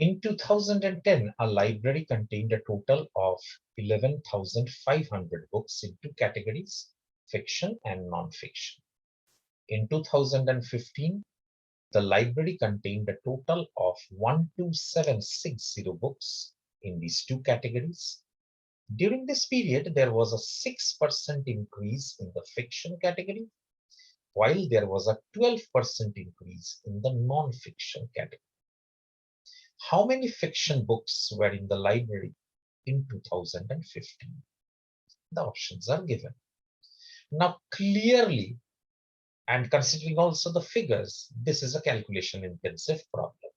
In 2010, a library contained a total of 11,500 books in two categories, fiction and non-fiction. In 2015, the library contained a total of 12760 books in these two categories. During this period, there was a 6% increase in the fiction category, while there was a 12% increase in the non-fiction category. How many fiction books were in the library in 2015? The options are given. Now, clearly, and considering also the figures, this is a calculation intensive problem.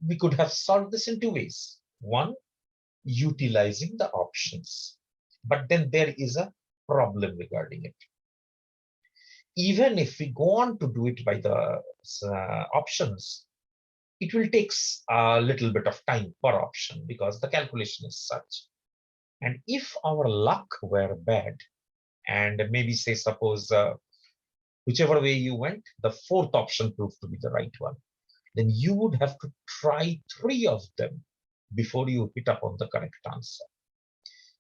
We could have solved this in two ways. One, utilizing the options. But then there is a problem regarding it. Even if we go on to do it by the options, it will take a little bit of time per option because the calculation is such. And if our luck were bad, and maybe say suppose whichever way you went, the fourth option proved to be the right one, then you would have to try 3 of them before you hit upon the correct answer.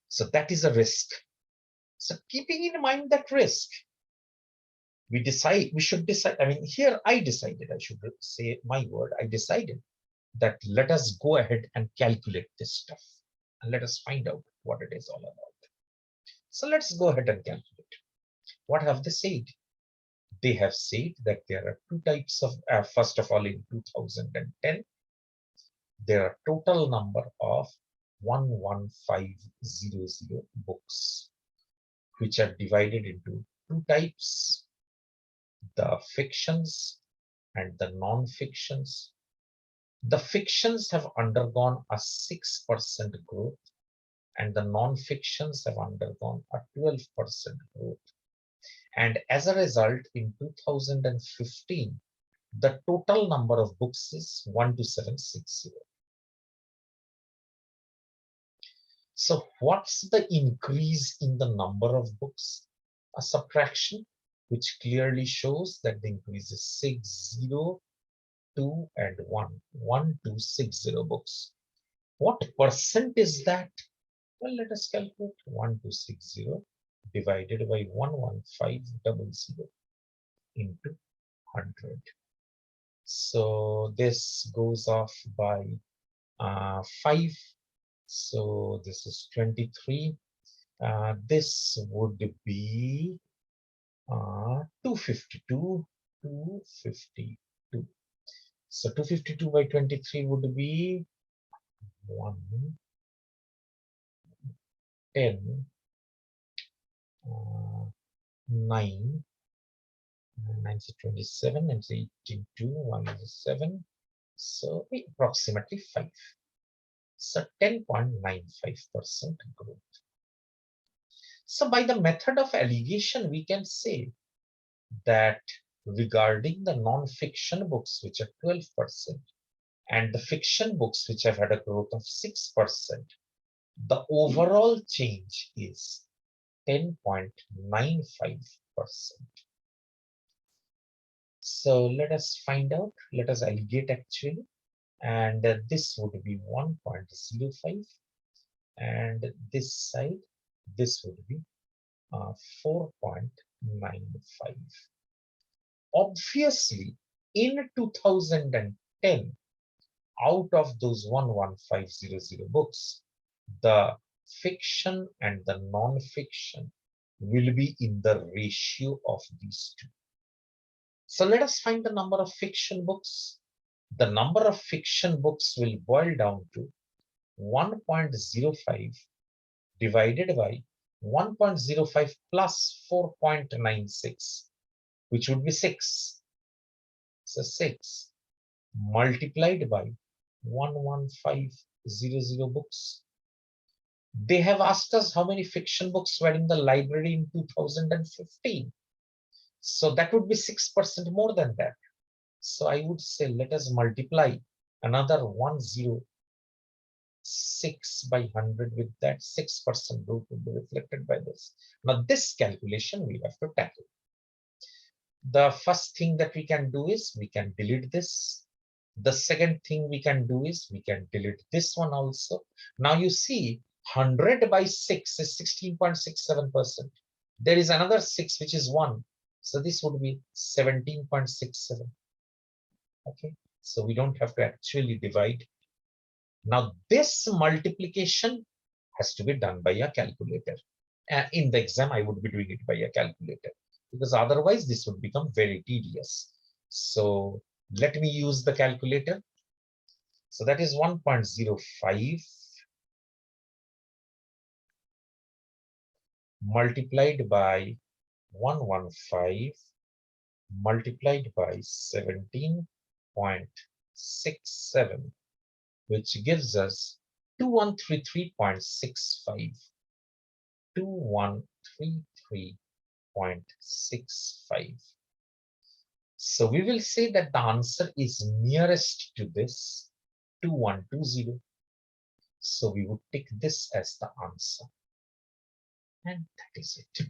So that is a risk. So keeping in mind that risk, we should decide. I mean, here I decided, I should say my word, I decided that let us go ahead and calculate this stuff and let us find out what it is all about. So let's go ahead and calculate. What have they said? They have said that there are two types of, first of all, in 2010, there are total number of 11500 books, which are divided into two types, the fictions and the non-fictions. The fictions have undergone a 6% growth and the non-fictions have undergone a 12% growth. And as a result, in 2015, the total number of books is 12760. So what's the increase in the number of books? A subtraction, which clearly shows that the increase is 60, 2 and 1, 1260 books. What percent is that? Well, let us calculate. 1260 divided by 11500 into 100. So this goes off by 5. So this is 23. This would be 252. 252. So 252 by 23 would be 1, 10, 9, 9 is 27, and 18, 2, 1 is 7. So approximately 5. So 10.95% growth. So by the method of allegation, we can say that regarding the non-fiction books, which are 12%, and the fiction books, which have had a growth of 6%, the overall change is 10.95%. So let us find out, let us allegate actually, and this would be 1.05, and this side, this would be 4.95. Obviously, in 2010, out of those 11500 books, the fiction and the non-fiction will be in the ratio of these two. So let us find the number of fiction books. The number of fiction books will boil down to 1.05 divided by 1.05 plus 4.96, which would be 6. So 6 multiplied by 11500 books. They have asked us how many fiction books were in the library in 2015. So that would be 6% more than that. So I would say let us multiply another 106 by 100 with that. 6% growth will be reflected by this. Now this calculation we have to tackle. The first thing that we can do is we can delete this. The second thing we can do is we can delete this one also. Now you see 100 by 6 is 16.67%. There is another 6 which is 1. So this would be 17.67. Okay. So we don't have to actually divide. Now this multiplication has to be done by a calculator. In the exam, I would be doing it by a calculator because otherwise this would become very tedious. So let me use the calculator. So that is 1.05 multiplied by 115 multiplied by 17.67, which gives us 2133.65. 2133.65. So we will say that the answer is nearest to this 2120. So we would take this as the answer. And that is it.